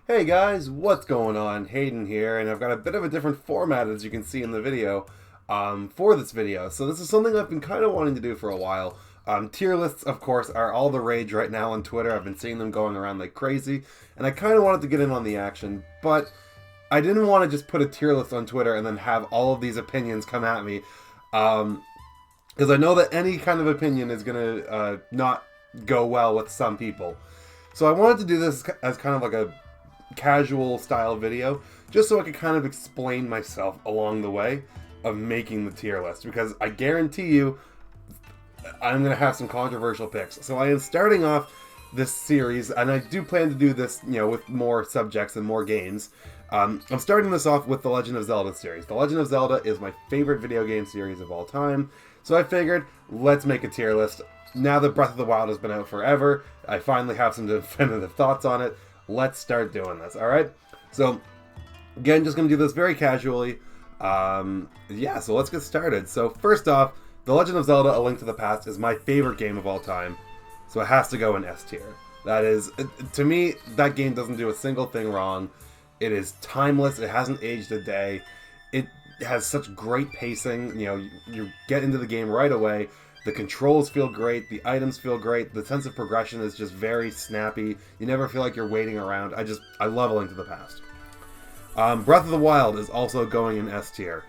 Hey guys, what's going on? Hayden here, and I've got a bit of a different format as you can see in the video for this video. So this is something I've been kind of wanting to do for a while. Tier lists, of course, are all the rage right now on Twitter. I've been seeing them going around like crazy, and I kind of wanted to get in on the action, but I didn't want to just put a tier list on Twitter and then have all of these opinions come at me, because I know that any kind of opinion is going to not go well with some people. So I wanted to do this as kind of like a casual style video just so I could kind of explain myself along the way of making the tier list, because I guarantee you I'm going to have some controversial picks. So I am starting off this series, and I do plan to do this, with more subjects and more games. I'm starting this off with the Legend of Zelda series. The Legend of Zelda is my favorite video game series of all time, so I figured let's make a tier list. Now that Breath of the Wild has been out forever, I finally have some definitive thoughts on it. Let's start doing this, alright? So, again, just going to do this very casually. So let's get started. So, first off, The Legend of Zelda: A Link to the Past is my favorite game of all time, so it has to go in S tier. That is, to me, that game doesn't do a single thing wrong. It is timeless, it hasn't aged a day. It has such great pacing, you get into the game right away. The controls feel great, the items feel great, the sense of progression is just very snappy. You never feel like you're waiting around. I love A Link to the Past. Breath of the Wild is also going in S tier.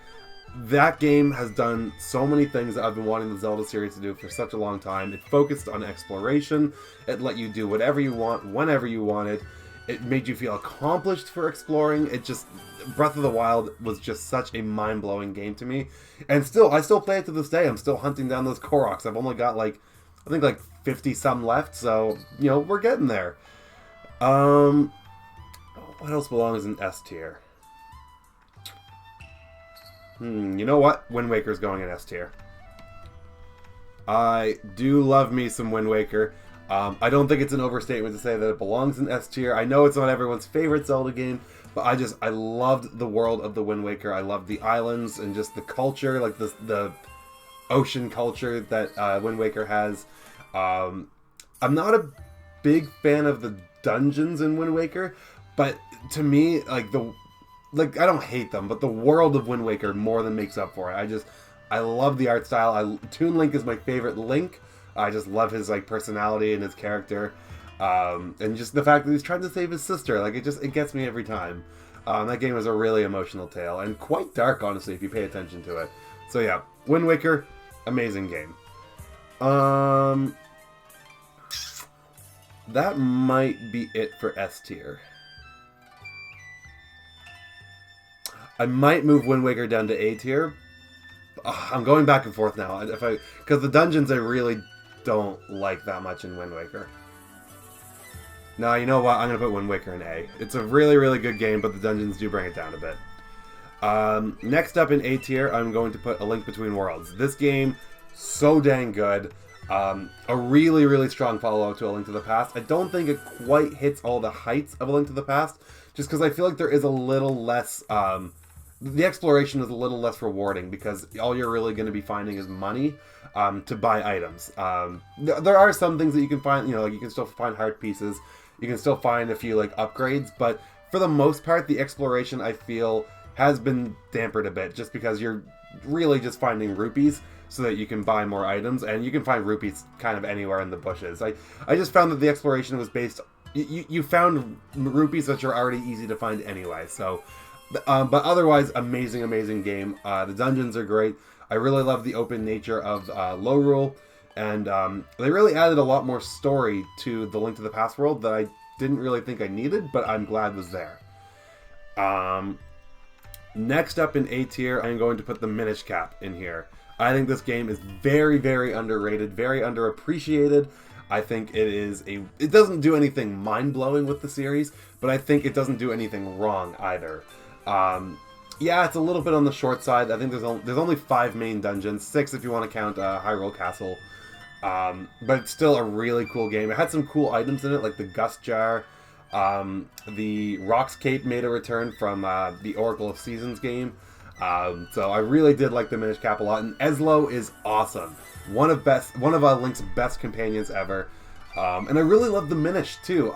That game has done so many things that I've been wanting the Zelda series to do for such a long time. It focused on exploration, it let you do whatever you want, whenever you wanted. It made you feel accomplished for exploring. Breath of the Wild was just such a mind-blowing game to me. And I still play it to this day. I'm still hunting down those Koroks. I've only got I think 50 some left, so, we're getting there. What else belongs in S tier? You know what? Wind Waker's going in S tier. I do love me some Wind Waker. I don't think it's an overstatement to say that it belongs in S tier. I know it's not everyone's favorite Zelda game, but I loved the world of the Wind Waker. I loved the islands and just the culture, like the ocean culture that Wind Waker has. I'm not a big fan of the dungeons in Wind Waker, but to me, I don't hate them, but the world of Wind Waker more than makes up for it. I love the art style. Toon Link is my favorite Link. I just love his personality and his character, and just the fact that he's trying to save his sister. It gets me every time. That game is a really emotional tale and quite dark, honestly, if you pay attention to it. So yeah, Wind Waker, amazing game. That might be it for S tier. I might move Wind Waker down to A tier. I'm going back and forth now, because the dungeons I really don't like that much in Wind Waker. No, you know what? I'm going to put Wind Waker in A. It's a really, really good game, but the dungeons do bring it down a bit. Next up in A tier, I'm going to put A Link Between Worlds. This game, so dang good. A really, really strong follow-up to A Link to the Past. I don't think it quite hits all the heights of A Link to the Past, just because I feel like there is a little less... the exploration is a little less rewarding, because all you're really going to be finding is money to buy items. There are some things that you can find, you can still find heart pieces, you can still find a few upgrades, but for the most part, the exploration, I feel, has been dampered a bit, just because you're really just finding rupees so that you can buy more items, and you can find rupees kind of anywhere in the bushes. I just found that the exploration was based... You found rupees that are already easy to find anyway, so... but otherwise, amazing game. The dungeons are great. I really love the open nature of Lorule, and they really added a lot more story to the Link to the Past world that I didn't really think I needed, but I'm glad was there. Next up in A tier, I'm going to put the Minish Cap in here. I think this game is very, very underrated, very underappreciated. I think it doesn't do anything mind-blowing with the series, but I think it doesn't do anything wrong either. Yeah, it's a little bit on the short side. I think there's only 5 main dungeons, 6 if you want to count Hyrule Castle. But it's still a really cool game. It had some cool items in it, like the Gust Jar. The Rock's Cape made a return from the Oracle of Seasons game. So I really did like the Minish Cap a lot, and Eslo is awesome. One of Link's best companions ever. And I really love the Minish too,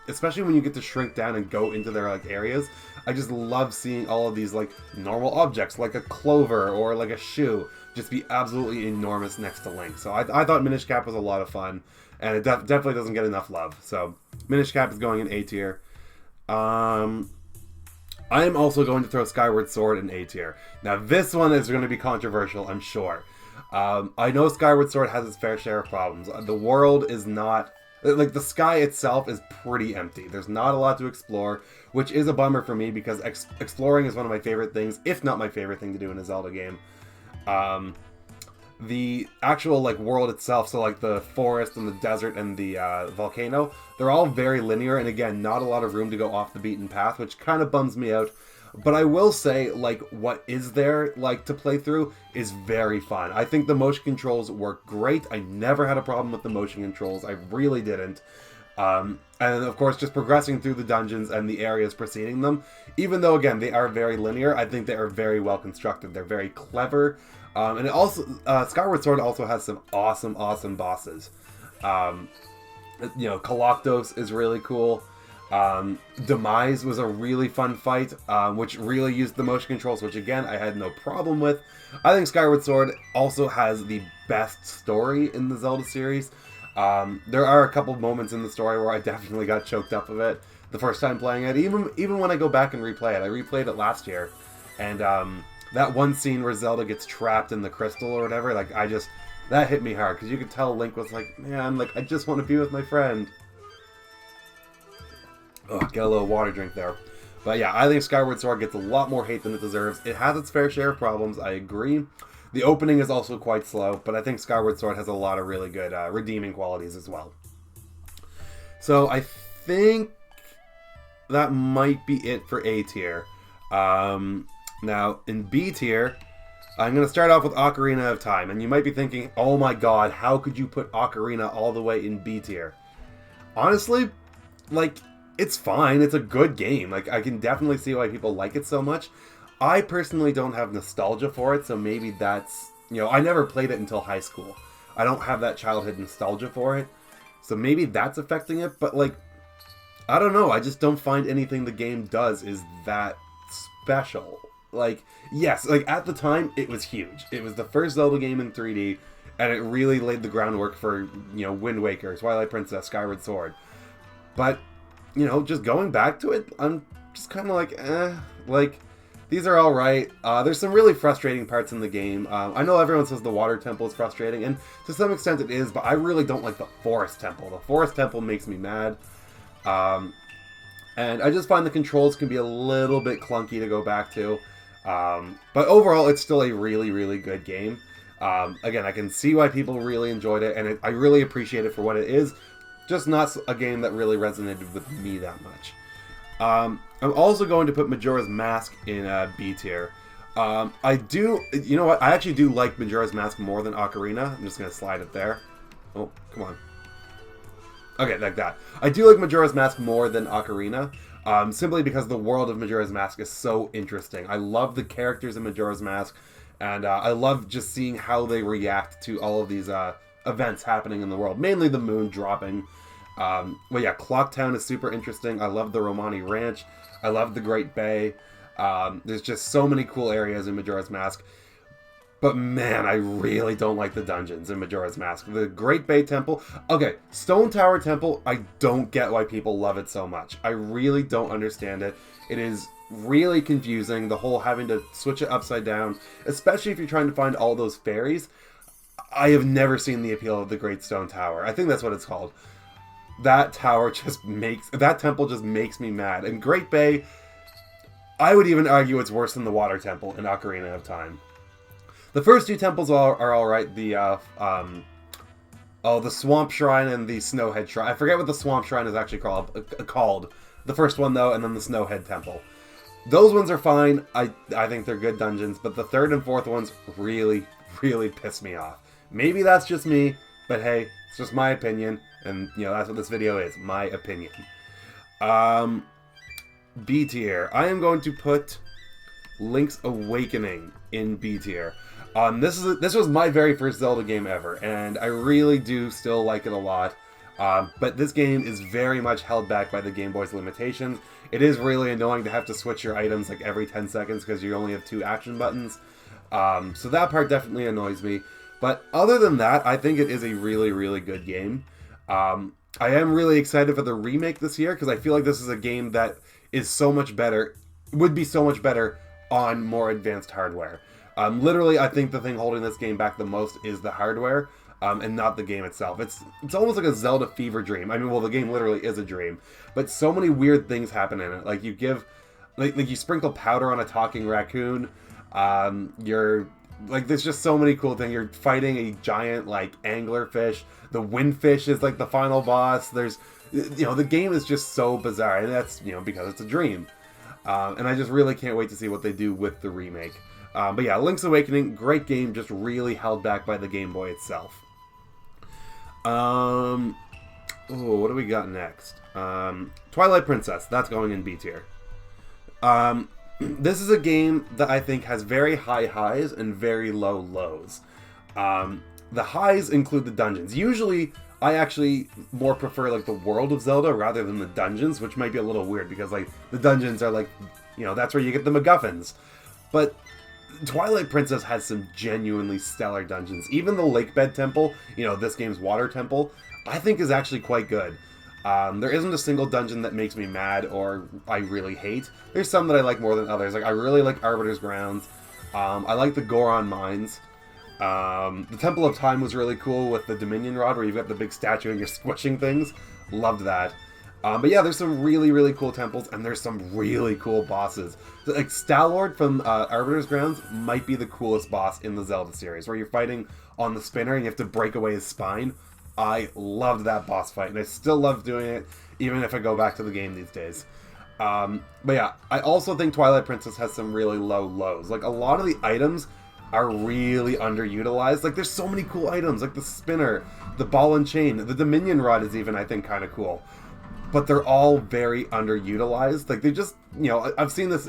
especially when you get to shrink down and go into their like areas. I just love seeing all of these like normal objects, like a clover or like a shoe, just be absolutely enormous next to Link. So I thought Minish Cap was a lot of fun, and it definitely doesn't get enough love. So Minish Cap is going in A tier. I am also going to throw Skyward Sword in A tier. Now this one is going to be controversial, I'm sure. I know Skyward Sword has its fair share of problems. The world is not... Like, the sky itself is pretty empty. There's not a lot to explore, which is a bummer for me because exploring is one of my favorite things, if not my favorite thing to do in a Zelda game. The actual, like, world itself, so, like, the forest and the desert and the volcano, they're all very linear, and again, not a lot of room to go off the beaten path, which kind of bums me out. But I will say, like, what is there, like, to play through is very fun. I think the motion controls work great. I never had a problem with the motion controls. I really didn't. And, of course, just progressing through the dungeons and the areas preceding them, even though, again, they are very linear, I think they are very well constructed. They're very clever. And it also, Skyward Sword also has some awesome, awesome bosses. You know, Koloktos is really cool. Demise was a really fun fight, which really used the motion controls, which again, I had no problem with. I think Skyward Sword also has the best story in the Zelda series. There are a couple moments in the story where I definitely got choked up a bit the first time playing it. Even when I go back and replay it. I replayed it last year, and that one scene where Zelda gets trapped in the crystal or whatever, like, that hit me hard, because you could tell Link was like, man, like, I just want to be with my friend. Oh, get a little water drink there. But yeah, I think Skyward Sword gets a lot more hate than it deserves. It has its fair share of problems, I agree. The opening is also quite slow, but I think Skyward Sword has a lot of really good redeeming qualities as well. So I think that might be it for A tier. Now, in B tier, I'm going to start off with Ocarina of Time. And you might be thinking, oh my god, how could you put Ocarina all the way in B tier? Honestly, like... it's fine. It's a good game. Like, I can definitely see why people like it so much. I personally don't have nostalgia for it, so maybe that's... You know, I never played it until high school. I don't have that childhood nostalgia for it. So maybe that's affecting it, but, like, I don't know. I just don't find anything the game does is that special. Like, yes, like, at the time, it was huge. It was the first Zelda game in 3D, and it really laid the groundwork for, you know, Wind Waker, Twilight Princess, Skyward Sword. But... you know, just going back to it, I'm just kind of like, like, these are alright. There's some really frustrating parts in the game. I know everyone says the water temple is frustrating, and to some extent it is, but I really don't like the forest temple. The forest temple makes me mad. And I just find the controls can be a little bit clunky to go back to. But overall, it's still a really, really good game. Again, I can see why people really enjoyed it, and I really appreciate it for what it is. Just not a game that really resonated with me that much. I'm also going to put Majora's Mask in B tier. You know what? I actually do like Majora's Mask more than Ocarina. I'm just going to slide it there. Oh, come on. Okay, like that. I do like Majora's Mask more than Ocarina, simply because the world of Majora's Mask is so interesting. I love the characters in Majora's Mask, and I love just seeing how they react to all of these events happening in the world. Mainly the moon dropping. Well, yeah, Clock Town is super interesting. I love the Romani Ranch. I love the Great Bay. There's just so many cool areas in Majora's Mask. But man, I really don't like the dungeons in Majora's Mask. The Great Bay Temple... okay, Stone Tower Temple, I don't get why people love it so much. I really don't understand it. It is really confusing, the whole having to switch it upside down, especially if you're trying to find all those fairies. I have never seen the appeal of the Great Stone Tower. I think that's what it's called. That tower just makes... that temple just makes me mad. And Great Bay, I would even argue it's worse than the Water Temple in Ocarina of Time. The first two temples are alright. The, the Swamp Shrine and the Snowhead Shrine. I forget what the Swamp Shrine is actually called. The first one, though, and then the Snowhead Temple. Those ones are fine. I think they're good dungeons, but the third and fourth ones really, really piss me off. Maybe that's just me, but hey, it's just my opinion, and, you know, that's what this video is, my opinion. B tier. I am going to put Link's Awakening in B tier. This was my very first Zelda game ever, and I really do still like it a lot. But this game is very much held back by the Game Boy's limitations. It is really annoying to have to switch your items like every 10 seconds because you only have 2 action buttons. So that part definitely annoys me. But other than that, I think it is a really, really good game. I am really excited for the remake this year because I feel like this is a game that is so much better, would be so much better on more advanced hardware. Literally, I think the thing holding this game back the most is the hardware, and not the game itself. It's almost like a Zelda fever dream. I mean, well, the game literally is a dream, but so many weird things happen in it. Like you give, like you sprinkle powder on a talking raccoon. There's just so many cool things. You're fighting a giant like anglerfish. The windfish is like the final boss. There's, the game is just so bizarre, and that's because it's a dream. And I just really can't wait to see what they do with the remake. But yeah, Link's Awakening, great game, just really held back by the Game Boy itself. What do we got next? Twilight Princess, that's going in B tier. This is a game that I think has very high highs and very low lows. The highs include the dungeons. Usually, I actually more prefer like the world of Zelda rather than the dungeons, which might be a little weird because like the dungeons are like, that's where you get the MacGuffins. But Twilight Princess has some genuinely stellar dungeons. Even the Lakebed Temple, this game's water temple, I think is actually quite good. There isn't a single dungeon that makes me mad or I really hate. There's some that I like more than others. Like I really like Arbiter's Grounds. I like the Goron Mines. The Temple of Time was really cool with the Dominion Rod where you've got the big statue and you're squishing things. Loved that. But yeah, there's some really, really cool temples, and there's some really cool bosses. So, like, Stalord from Arbiter's Grounds might be the coolest boss in the Zelda series, where you're fighting on the spinner and you have to break away his spine. I loved that boss fight, and I still love doing it, even if I go back to the game these days. But yeah, I also think Twilight Princess has some really low lows. Like, a lot of the items are really underutilized. Like, there's so many cool items, like the spinner, the ball and chain, the Dominion Rod is even, I think, kind of cool. But they're all very underutilized. Like, they just, I've seen this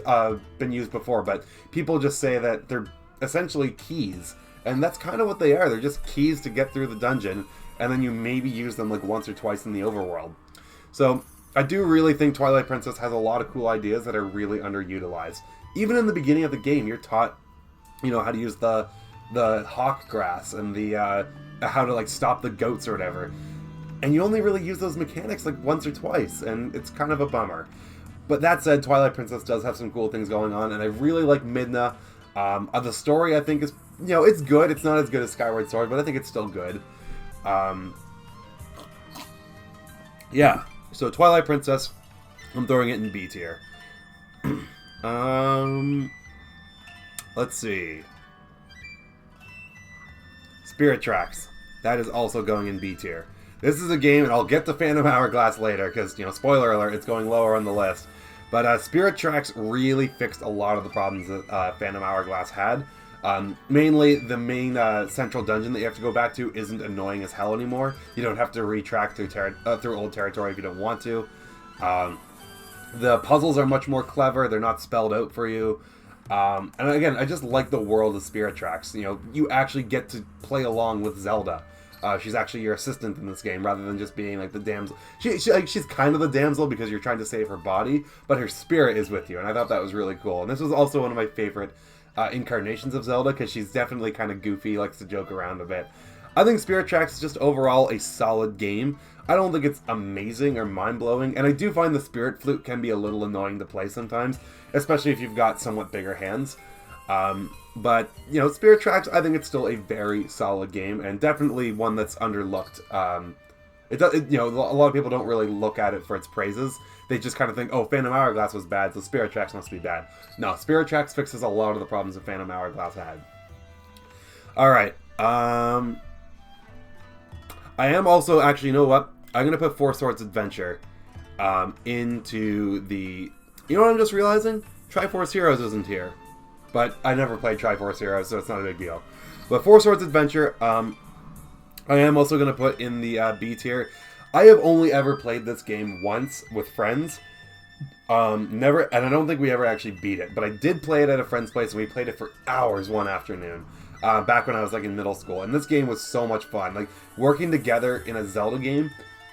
been used before, but people just say that they're essentially keys. And that's kind of what they are. They're just keys to get through the dungeon, and then you maybe use them like once or twice in the overworld. So, I do really think Twilight Princess has a lot of cool ideas that are really underutilized. Even in the beginning of the game, you're taught, how to use the hawk grass and the how to like stop the goats or whatever. And you only really use those mechanics like once or twice, and it's kind of a bummer. But that said, Twilight Princess does have some cool things going on, and I really like Midna. The story, I think, is, it's good. It's not as good as Skyward Sword, but I think it's still good. Yeah, so Twilight Princess, I'm throwing it in B tier. Let's see. Spirit Tracks. That is also going in B tier. This is a game, and I'll get to Phantom Hourglass later, because, spoiler alert, it's going lower on the list. But Spirit Tracks really fixed a lot of the problems that Phantom Hourglass had. Mainly, the main central dungeon that you have to go back to isn't annoying as hell anymore. You don't have to retrack through old territory if you don't want to. The puzzles are much more clever. They're not spelled out for you. And again, I just like the world of Spirit Tracks. You actually get to play along with Zelda. She's actually your assistant in this game, rather than just being like the damsel. She's kind of the damsel because you're trying to save her body, but her spirit is with you, and I thought that was really cool. And this was also one of my favorite incarnations of Zelda, because she's definitely kind of goofy, likes to joke around a bit. I think Spirit Tracks is just overall a solid game. I don't think it's amazing or mind-blowing, and I do find the Spirit Flute can be a little annoying to play sometimes, especially if you've got somewhat bigger hands. But, Spirit Tracks, I think it's still a very solid game, and definitely one that's underlooked. A lot of people don't really look at it for its praises. They just kind of think, oh, Phantom Hourglass was bad, so Spirit Tracks must be bad. No, Spirit Tracks fixes a lot of the problems that Phantom Hourglass had. Alright, I am also, actually, you know what? I'm going to put Four Swords Adventure into the... You know what I'm just realizing? Triforce Heroes isn't here. But I never played Triforce Heroes, so it's not a big deal. But Four Swords Adventure, I am also going to put in the B tier. I have only ever played this game once with friends. Never, and I don't think we ever actually beat it. But I did play it at a friend's place, and we played it for hours one afternoon. Back when I was like in middle school. And this game was so much fun. Like, working together in a Zelda game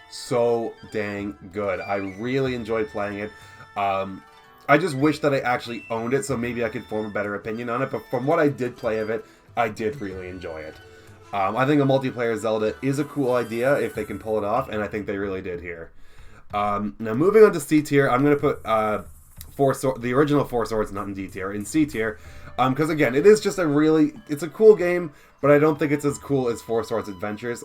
so dang good. I really enjoyed playing it. I just wish that I actually owned it, so maybe I could form a better opinion on it. But from what I did play of it, I did really enjoy it. I think a multiplayer Zelda is a cool idea if they can pull it off, and I think they really did here. Now moving on to C tier, I'm going to put the original Four Swords, not in D tier, in C tier. Because again, it is just it's a cool game, but I don't think it's as cool as Four Swords Adventures.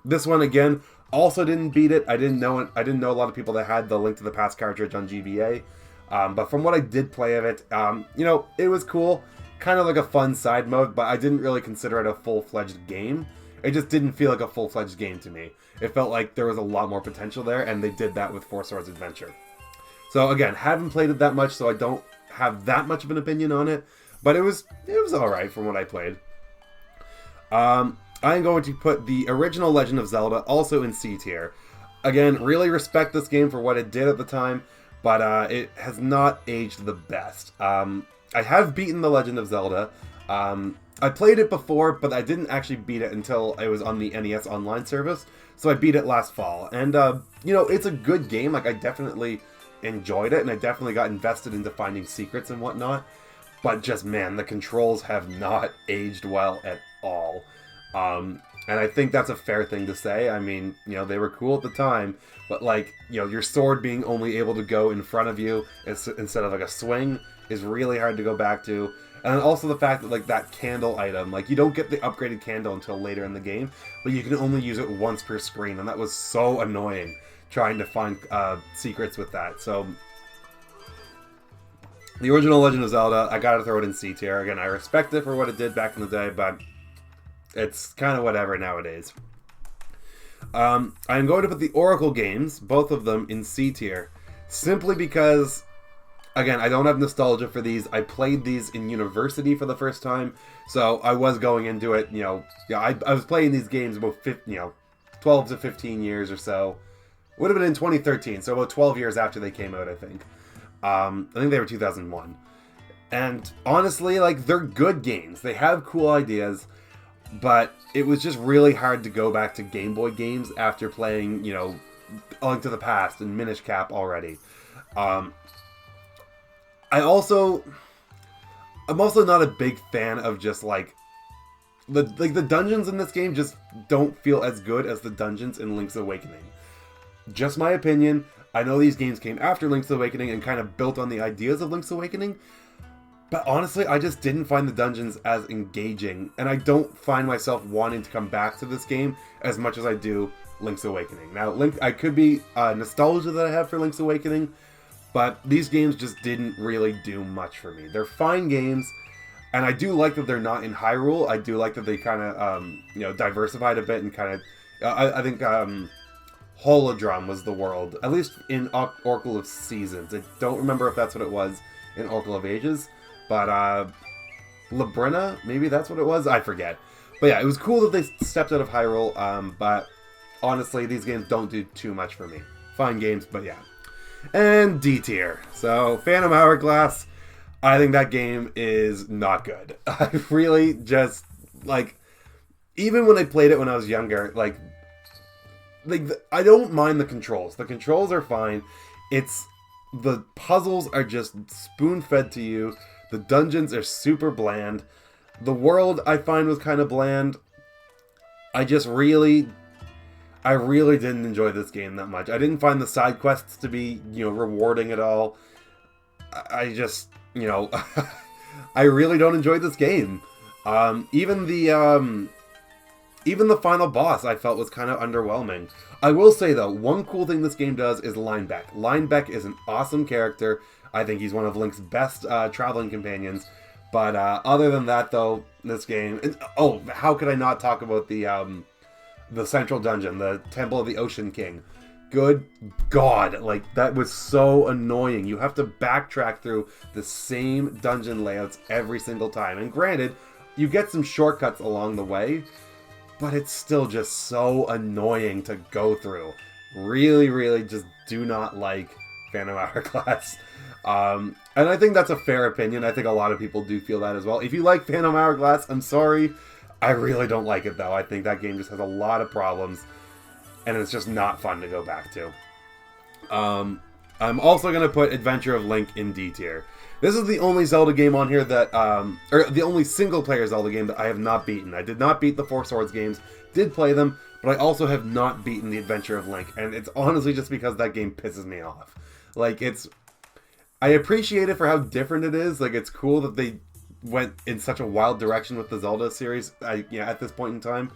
This one, again, also didn't beat it. I didn't know a lot of people that had the Link to the Past cartridge on GBA. But from what I did play of it, it was cool. Kind of like a fun side mode, but I didn't really consider it a full-fledged game. It just didn't feel like a full-fledged game to me. It felt like there was a lot more potential there, and they did that with Four Swords Adventure. So again, haven't played it that much, so I don't have that much of an opinion on it. But it was alright from what I played. I'm going to put the original Legend of Zelda also in C tier. Again, really respect this game for what it did at the time, but it has not aged the best. I have beaten The Legend of Zelda. I played it before, but I didn't actually beat it until it was on the NES Online service. So I beat it last fall. And, it's a good game. Like, I definitely enjoyed it, and I definitely got invested into finding secrets and whatnot. But just, man, the controls have not aged well at all. And I think that's a fair thing to say. I mean, they were cool at the time, but like, your sword being only able to go in front of you instead of like a swing is really hard to go back to. And also the fact that like that candle item, like you don't get the upgraded candle until later in the game, but you can only use it once per screen, and that was so annoying trying to find secrets with that. So the original Legend of Zelda, I gotta throw it in C tier. Again, I respect it for what it did back in the day, but it's kind of whatever nowadays. I'm going to put the Oracle games, both of them, in C tier. Simply because, again, I don't have nostalgia for these. I played these in university for the first time, so I was going into it, I was playing these games about 12 to 15 years or so. Would have been in 2013, so about 12 years after they came out, I think. I think they were 2001. And honestly, like, they're good games. They have cool ideas. But it was just really hard to go back to Game Boy games after playing, Link to the Past and Minish Cap already. I'm also not a big fan of just like the dungeons in this game just don't feel as good as the dungeons in Link's Awakening. Just my opinion. I know these games came after Link's Awakening and kind of built on the ideas of Link's Awakening. But honestly, I just didn't find the dungeons as engaging, and I don't find myself wanting to come back to this game as much as I do Link's Awakening. Now, I could be nostalgia that I have for Link's Awakening, but these games just didn't really do much for me. They're fine games, and I do like that they're not in Hyrule. I do like that they kind of, diversified a bit and kind of, I think Holodrum was the world, at least in Oracle of Seasons. I don't remember if that's what it was in Oracle of Ages. But, Labrina, maybe that's what it was? I forget. But yeah, it was cool that they stepped out of Hyrule, but honestly, these games don't do too much for me. Fine games, but yeah. And D tier. So, Phantom Hourglass, I think that game is not good. I really just, like, even when I played it when I was younger, like I don't mind the controls. The controls are fine. The puzzles are just spoon-fed to you. The dungeons are super bland. The world, I find, was kind of bland. I really didn't enjoy this game that much. I didn't find the side quests to be, rewarding at all. I just, I really don't enjoy this game. Even the final boss I felt was kind of underwhelming. I will say, though, one cool thing this game does is Linebeck. Linebeck is an awesome character. I think he's one of Link's best traveling companions. But other than that, though, this game... how could I not talk about the central dungeon, the Temple of the Ocean King? Good God, like, that was so annoying. You have to backtrack through the same dungeon layouts every single time. And granted, you get some shortcuts along the way, but it's still just so annoying to go through. Really, really just do not like Phantom Hourglass. And I think that's a fair opinion. I think a lot of people do feel that as well. If you like Phantom Hourglass, I'm sorry. I really don't like it, though. I think that game just has a lot of problems. and it's just not fun to go back to. I'm also going to put Adventure of Link in D tier. This is the only Zelda game on here that, or the only single-player Zelda game that I have not beaten. I did not beat the Four Swords games, did play them, but I also have not beaten the Adventure of Link, and it's honestly just because that game pisses me off. Like, I appreciate it for how different it is. Like, it's cool that they went in such a wild direction with the Zelda series, at this point in time.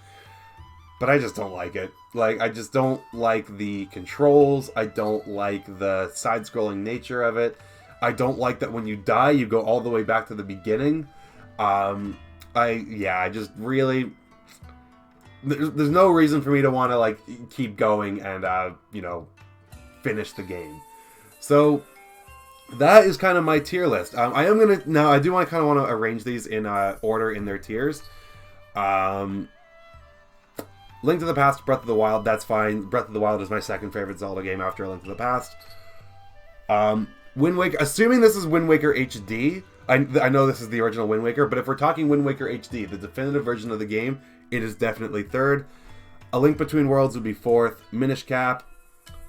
But I just don't like it. Like, I just don't like the controls. I don't like the side-scrolling nature of it. I don't like that when you die, you go all the way back to the beginning. I just really... There's no reason for me to want to, like, keep going and, finish the game. So, that is kind of my tier list. Now, I do want to arrange these in order in their tiers. Link to the Past, Breath of the Wild, that's fine. Breath of the Wild is my second favorite Zelda game after Link to the Past. Wind Waker, assuming this is Wind Waker HD, I know this is the original Wind Waker, but if we're talking Wind Waker HD, the definitive version of the game, it is definitely third. A Link Between Worlds would be fourth. Minish Cap,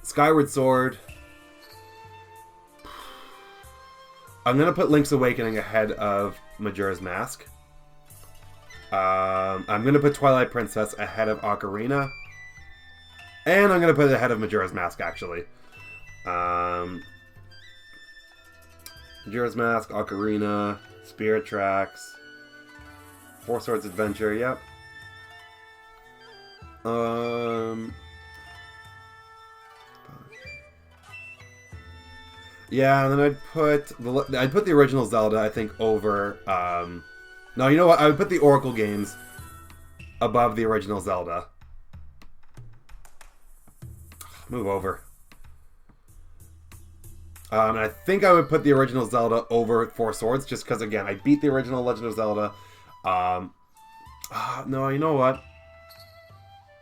Skyward Sword. I'm going to put Link's Awakening ahead of Majora's Mask. I'm going to put Twilight Princess ahead of Ocarina. And I'm going to put it ahead of Majora's Mask, actually. Majora's Mask, Ocarina, Spirit Tracks, Four Swords Adventure, yep. Yeah, and then I'd put the original Zelda, I think, over... No, you know what? I would put the Oracle games above the original Zelda. Move over. And I think I would put the original Zelda over Four Swords, just because, again, I beat the original Legend of Zelda. No, you know what?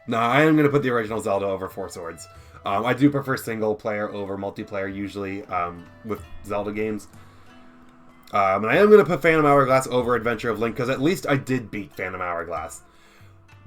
No, I am going to put the original Zelda over Four Swords. I do prefer single player over multiplayer, usually, with Zelda games. And I am going to put Phantom Hourglass over Adventure of Link, because at least I did beat Phantom Hourglass.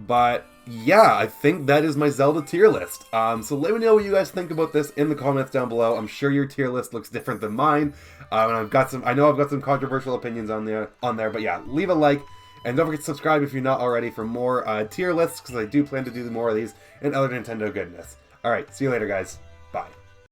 But, yeah, I think that is my Zelda tier list. So let me know what you guys think about this in the comments down below. I'm sure your tier list looks different than mine. And I know I've got some controversial opinions on there, but yeah, leave a like. And don't forget to subscribe if you're not already for more tier lists, because I do plan to do more of these and other Nintendo goodness. Alright, see you later, guys.